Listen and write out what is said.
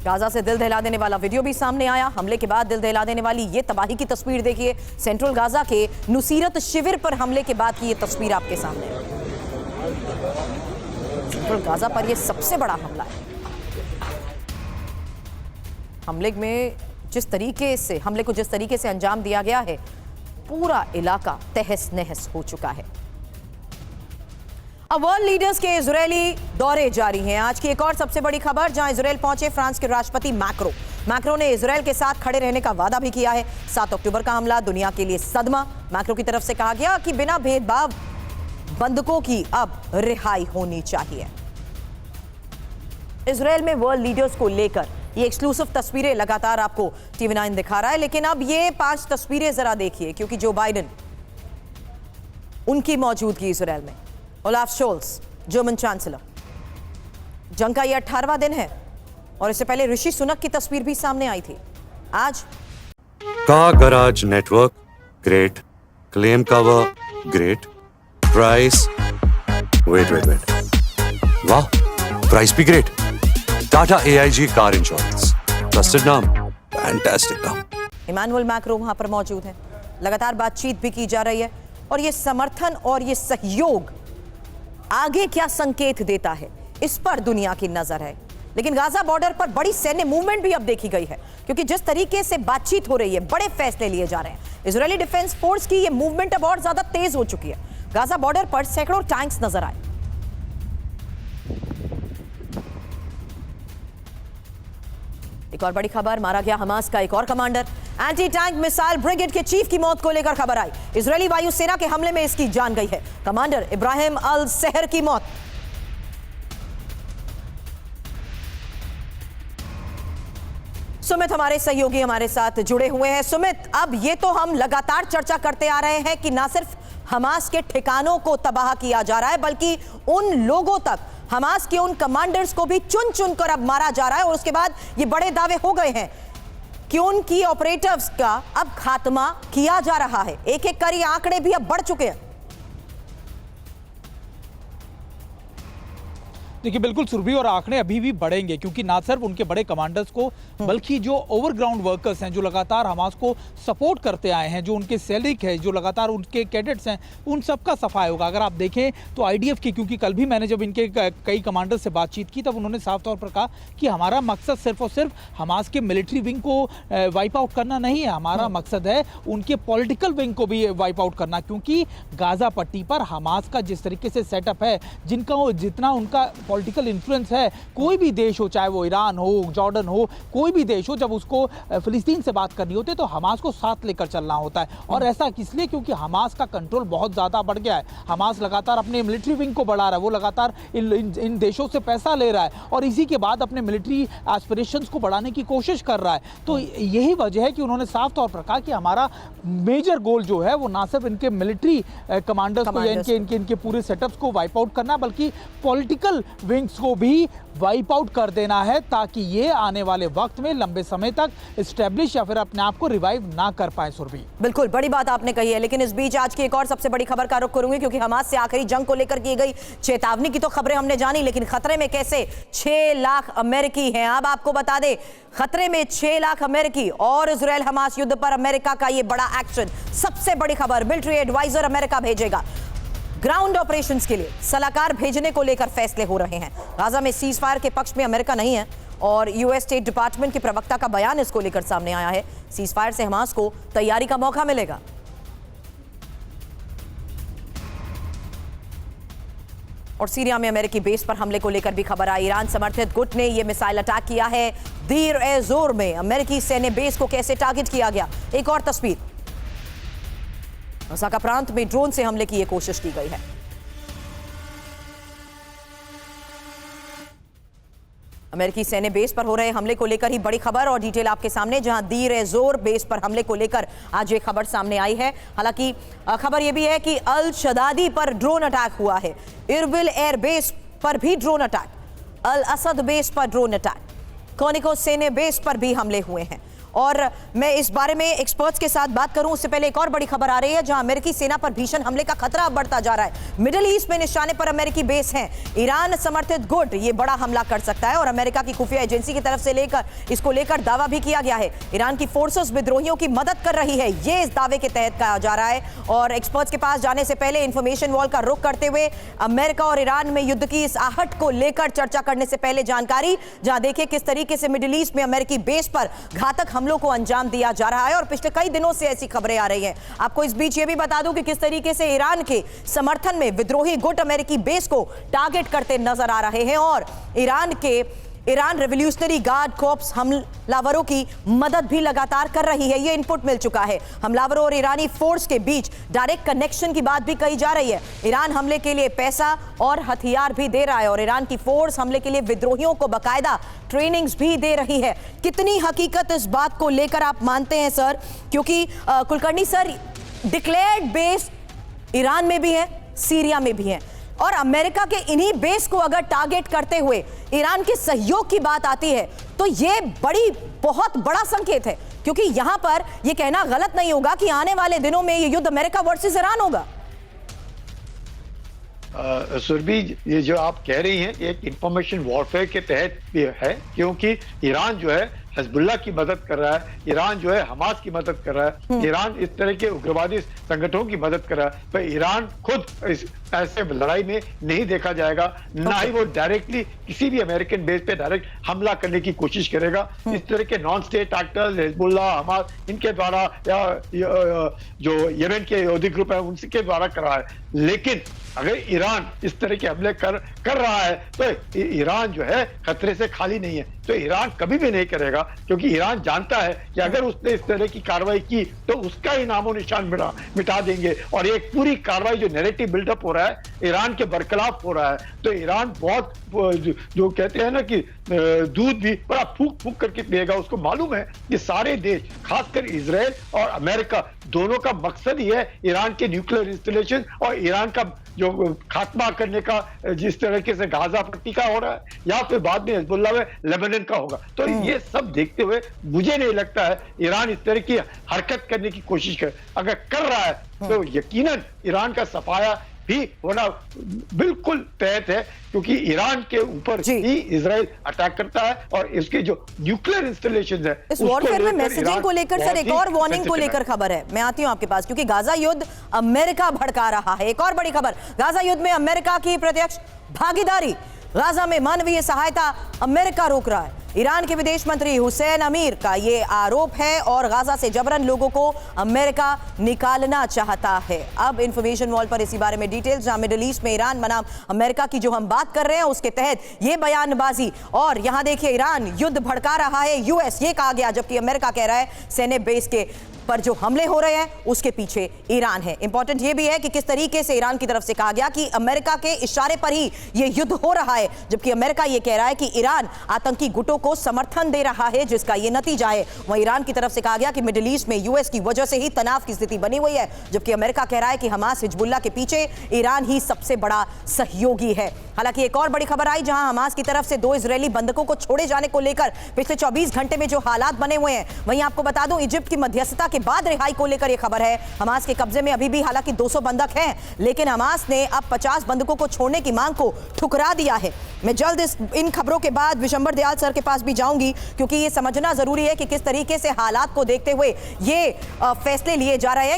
Gaza से दिल दहला देने वाला वीडियो भी सामने आया। हमले के बाद दिल दहला देने वाली ये तबाही की तस्वीर देखिए। सेंट्रल गाजा के नुसीरत शिविर पर हमले के बाद की ये तस्वीर आपके सामने है। सेंट्रल गाजा पर ये सबसे बड़ा हमला है। हमले को जिस तरीके से अंजाम दिया गया है, पूरा इलाका तहस नहस हो चुका है। अब वर्ल्ड लीडर्स के इजरायली दौरे जारी हैं। आज की एक और सबसे बड़ी खबर, जहां इजरायल पहुंचे फ्रांस के राष्ट्रपति मैक्रो ने इजरायल के साथ खड़े रहने का वादा भी किया है। 7 अक्टूबर का हमला दुनिया के लिए सदमा। मैक्रो की तरफ से कहा गया कि बिना भेदभाव बंधकों की अब रिहाई होनी चाहिए। इजरायल में वर्ल्ड लीडर्स को लेकर ये एक्सक्लूसिव तस्वीरें लगातार आपको TV9 दिखा रहा है, लेकिन अब ये 5 तस्वीरें जरा देखिए, क्योंकि जो बाइडेन उनकी मौजूदगी इजरायल में, ओलाफ शोल्स जर्मन चांसलर, जंग का ये 18वां दिन है और इससे पहले ऋषि सुनक की तस्वीर भी सामने आई थी। आज car garage network great, claim cover great, price wait वाह, प्राइस भी great. Tata AIG car insurance, trusted नाम, फैंटास्टिक नाम। इमैनुअल मैक्रो वहां पर मौजूद है। लगातार बातचीत भी की जा रही है और ये समर्थन और ये सहयोग आगे क्या संकेत देता है, इस पर दुनिया की नजर है। लेकिन गाजा बॉर्डर पर बड़ी सैन्य मूवमेंट भी अब देखी गई है, क्योंकि जिस तरीके से बातचीत हो रही है, बड़े फैसले लिए जा रहे हैं। इजरायली डिफेंस फोर्स की ये मूवमेंट अब और ज्यादा तेज हो चुकी है। गाजा बॉर्डर पर सैकड़ों टैंक्स नजर आए। एक और बड़ी खबर, मारा गया हमास का एक और commander. Anti tank missile brigade के चीफ की मौत को लेकर खबर आई। इजरायली वायुसेना के हमले में इसकी जान गई है। कमांडर इब्राहिम अल सहर की मौत। सुमित हमारे सहयोगी हमारे साथ जुड़े हुए हैं। सुमित, अब ये तो हम लगातार चर्चा करते आ रहे हैं कि ना सिर्फ हमास के ठिकानों को तबाह किया जा रहा है, बल्कि उन लोगों तक, हमास के उन कमांडर्स को भी चुन चुन कर अब मारा जा रहा है। और उसके बाद ये बड़े दावे हो गए हैं कि उनकी ऑपरेटिव्स का अब खात्मा किया जा रहा है। एक एक कर ये आंकड़े भी अब बढ़ चुके हैं। देखिए बिल्कुल सुरभि, और आंकड़े अभी भी बढ़ेंगे, क्योंकि ना सिर्फ उनके बड़े कमांडर्स को, बल्कि जो ओवरग्राउंड वर्कर्स हैं, जो लगातार हमास को सपोर्ट करते आए हैं, जो उनके सैनिक हैं, जो लगातार उनके कैडेट्स हैं, उन सब का सफाई होगा। अगर आप देखें तो IDF की, क्योंकि कल भी मैंने जब इनके कई कमांडर से बातचीत की, तब उन्होंने साफ तौर पर कहा कि हमारा मकसद सिर्फ और सिर्फ हमास के मिलिट्री विंग को वाइप आउट करना नहीं है, हमारा मकसद है उनके पॉलिटिकल विंग को भी वाइप आउट करना। क्योंकि गाजा पट्टी पर हमास का जिस तरीके से सेटअप है, जितना उनका पॉलिटिकल इन्फ्लुएंस है, कोई भी देश हो, चाहे वो ईरान हो, जॉर्डन हो, कोई भी देश हो, जब उसको फिलिस्तीन से बात करनी होती है तो हमास को साथ लेकर चलना होता है। और ऐसा इसलिए क्योंकि हमास का कंट्रोल बहुत ज़्यादा बढ़ गया है। हमास लगातार अपने मिलिट्री विंग को बढ़ा रहा है, वो लगातार इन देशों से पैसा ले रहा है और इसी के बाद अपने मिलिट्री एस्पिरेशंस को बढ़ाने की कोशिश कर रहा है। तो यही वजह है कि उन्होंने साफ तौर पर कहा कि हमारा मेजर गोल जो है वो ना सिर्फ इनके मिलिट्री कमांडर्स को या इनके पूरे सेटअप्स को वाइप आउट करना, बल्कि पॉलिटिकल विंग्स को भी वाइप आउट कर देना है, ताकि ये आने वाले वक्त में लंबे समय तक एस्टैब्लिश या फिर अपने आप को रिवाइव ना कर पाए। सुरभि, बिल्कुल बड़ी बात आपने कही है। लेकिन इस बीच आज की एक और सबसे बड़ी खबर का रुख करूंगी, क्योंकि हमास से आखिरी जंग को लेकर की गई चेतावनी की तो खबरें हमने जानी, लेकिन खतरे में कैसे 6 लाख अमेरिकी हैं। अब आपको बता दें, खतरे में 6 लाख अमेरिकी और इजरायल हमास युद्ध पर अमेरिका का यह बड़ा एक्शन। सबसे बड़ी खबर, मिलिट्री एडवाइजर अमेरिका भेजेगा। ग्राउंड ऑपरेशंस के लिए सलाहकार भेजने को लेकर फैसले हो रहे हैं। गाजा में सीज फायर के पक्ष में अमेरिका नहीं है और यूएस स्टेट डिपार्टमेंट के प्रवक्ता का बयान इसको लेकर सामने आया है। सीज फायर से हमास को तैयारी का मौका मिलेगा। और सीरिया में अमेरिकी बेस पर हमले को लेकर भी खबर आई। ईरान समर्थित गुट ने यह मिसाइल अटैक किया है। दीर ए जोर में अमेरिकी सैन्य बेस को कैसे टारगेट किया गया, एक और तस्वीर। ओसाका प्रांत में ड्रोन से हमले की यह कोशिश की गई है। अमेरिकी सैन्य बेस पर हो रहे हमले को लेकर ही बड़ी खबर और डिटेल आपके सामने, जहां दीर ए जोर बेस पर हमले को लेकर आज ये खबर सामने आई है। हालांकि खबर यह भी है कि अल शदादी पर ड्रोन अटैक हुआ है। इरबिल एयर बेस पर भी ड्रोन अटैक, अल असद बेस पर ड्रोन अटैक, कोनिको सैन्य बेस पर भी हमले हुए हैं। और मैं इस बारे में एक्सपर्ट्स के साथ बात करूं उससे पहले एक और बड़ी खबर आ रही है, जहां अमेरिकी सेना पर भीषण हमले का खतरा अब बढ़ता जा रहा है। मिडिल ईस्ट में निशाने पर अमेरिकी बेस हैं। ईरान समर्थित गुट ये बड़ा हमला कर सकता है और अमेरिका की खुफिया एजेंसी की तरफ से इसको लेकर दावा भी किया गया है। ईरान की फोर्सेस विद्रोहियों की मदद कर रही है, ये इस दावे के तहत कहा जा रहा है। और एक्सपर्ट्स के पास जाने से पहले इंफॉर्मेशन वॉल का रुख करते हुए अमेरिका और ईरान में युद्ध की इस आहट को लेकर चर्चा करने से पहले जानकारी, जहां देखिए किस तरीके से मिडिल ईस्ट में अमेरिकी बेस पर घातक हमलों को अंजाम दिया जा रहा है और पिछले कई दिनों से ऐसी खबरें आ रही हैं। आपको इस बीच ये भी बता दूं कि किस तरीके से ईरान के समर्थन में विद्रोही गुट अमेरिकी बेस को टारगेट करते नजर आ रहे हैं और ईरान रेवोल्यूशनरी गार्ड कॉर्प्स हमलावरों की मदद भी लगातार कर रही है, ये इनपुट मिल चुका है। हमलावरों और ईरानी फोर्स के बीच डायरेक्ट कनेक्शन की बात भी कही जा रही है। ईरान हमले के लिए पैसा और हथियार भी दे रहा है और ईरान की फोर्स हमले के लिए विद्रोहियों को बाकायदा ट्रेनिंग्स भी दे रही है। कितनी हकीकत इस बात को लेकर आप मानते हैं सर? क्योंकि Kulkarni sir, declared base Iran में भी है, सीरिया में भी है और अमेरिका के इन्हीं बेस को अगर टारगेट करते हुए ईरान के सहयोग की बात आती है तो ये बहुत बड़ा संकेत है, क्योंकि यहां पर यह कहना गलत नहीं होगा कि आने वाले दिनों में ये युद्ध अमेरिका वर्सेस ईरान होगा। सुरभि, ये जो आप कह रही हैं एक इंफॉर्मेशन वॉरफेयर के तहत भी है, क्योंकि ईरान जो है हिजबुल्लाह की मदद कर रहा है, ईरान जो है हमास की मदद कर रहा है, ईरान इस तरह के उग्रवादी संगठनों की मदद कर रहा है। पर ईरान खुद इस ऐसे लड़ाई में नहीं देखा जाएगा, ना ही वो डायरेक्टली किसी भी अमेरिकन बेस पे डायरेक्ट हमला करने की कोशिश करेगा। इस तरह के non state actors, Hezbollah, Hamas, इनके द्वारा या जो यमन के यहूदी ग्रुप है उनके द्वारा कर रहा है। लेकिन अगर ईरान इस तरह के हमले कर रहा है तो ईरान जो है खतरे से खाली नहीं है। तो ईरान कभी भी नहीं करेगा, क्योंकि ईरान जानता है कि अगर उसने इस तरह की कार्रवाई की तो उसका ही नामो निशान मिटा देंगे और एक पूरी कार्रवाई जो नैरेटिव बिल्डअप हो रहा है ईरान के बरखिलाफ हो रहा है। तो ईरान बहुत जो कहते हैं ना कि दूध भी बड़ा फूक करके पिएगा। उसको मालूम है कि सारे देश, खासकर इजराइल और अमेरिका, दोनों का मकसद ही है ईरान के न्यूक्लियर इंस्टॉलेशन और ईरान का जो खात्मा करने का, जिस तरीके से गाजा पट्टी का हो रहा है या फिर बाद में हिजबुल्लाह में लेबनान का होगा। तो ये सब देखते हुए मुझे नहीं लगता है ईरान इस तरह की हरकत करने की कोशिश करे। अगर कर रहा है तो यकीनन ईरान का सफाया भी होना बिल्कुल तय है, क्योंकि ईरान के ऊपर ही इजराइल अटैक करता है और इसके जो न्यूक्लियर इंस्टॉलेशंस है इस वॉरफेयर में मैसेजिंग को लेकर सर एक और वार्निंग को लेकर खबर है। मैं आती हूं आपके पास, क्योंकि गाजा युद्ध अमेरिका भड़का रहा है। एक और बड़ी खबर, गाजा युद्ध में अमेरिका की प्रत्यक्ष भागीदारी, गाजा में मानवीय सहायता अमेरिका रोक रहा है। ईरान के विदेश मंत्री हुसैन अमीर का ये आरोप है और गाजा से जबरन लोगों को अमेरिका निकालना चाहता है। अब इंफॉर्मेशन वॉल पर इसी बारे में डिटेल्स, जहां मिडिल ईस्ट में ईरान बनाम अमेरिका की जो हम बात कर रहे हैं उसके तहत ये बयानबाजी, और यहां देखिए ईरान युद्ध भड़का रहा है, यूएस ये कहा गया, जबकि अमेरिका कह रहा है सैन्य बेस के पर जो हमले हो रहे हैं उसके पीछे ईरान है। इंपॉर्टेंट ये भी है कि किस तरीके से ईरान की तरफ से कहा गया कि अमेरिका के इशारे पर ही ये युद्ध हो रहा है, जबकि अमेरिका ये कह रहा है कि ईरान आतंकी गुटों को समर्थन दे रहा है, जिसका ये नतीजा है। वहीं ईरान की तरफ से कहा गया कि मिडिल ईस्ट में यूएस की वजह से ही तनाव की स्थिति बनी हुई है, जबकि अमेरिका कह रहा है कि हमास हिजबुल्लाह के पीछे ईरान ही सबसे बड़ा सहयोगी है। हालांकि एक और बड़ी खबर आई, जहां हमास की तरफ से 2 इजरायली बंधकों को छोड़े जाने को लेकर पिछले 24 घंटे में जो हालात बने हुए हैं, वहीं आपको बता दूं इजिप्ट की मध्यस्थता के बाद रिहाई को लेकर यह खबर है। हमास के कब्जे में अभी भी हालांकि 200 बंधक हैं, लेकिन हमास ने अब 50 बंधकों को छोड़ने की मांग को ठुकरा दिया है। मैं जल्द इन खबरों के बाद विशंबर दयाल सर के पास भी जाऊंगी, क्योंकि ये समझना जरूरी है कि किस तरीके से हालात को देखते हुए ये फैसले लिए जा रहे हैं।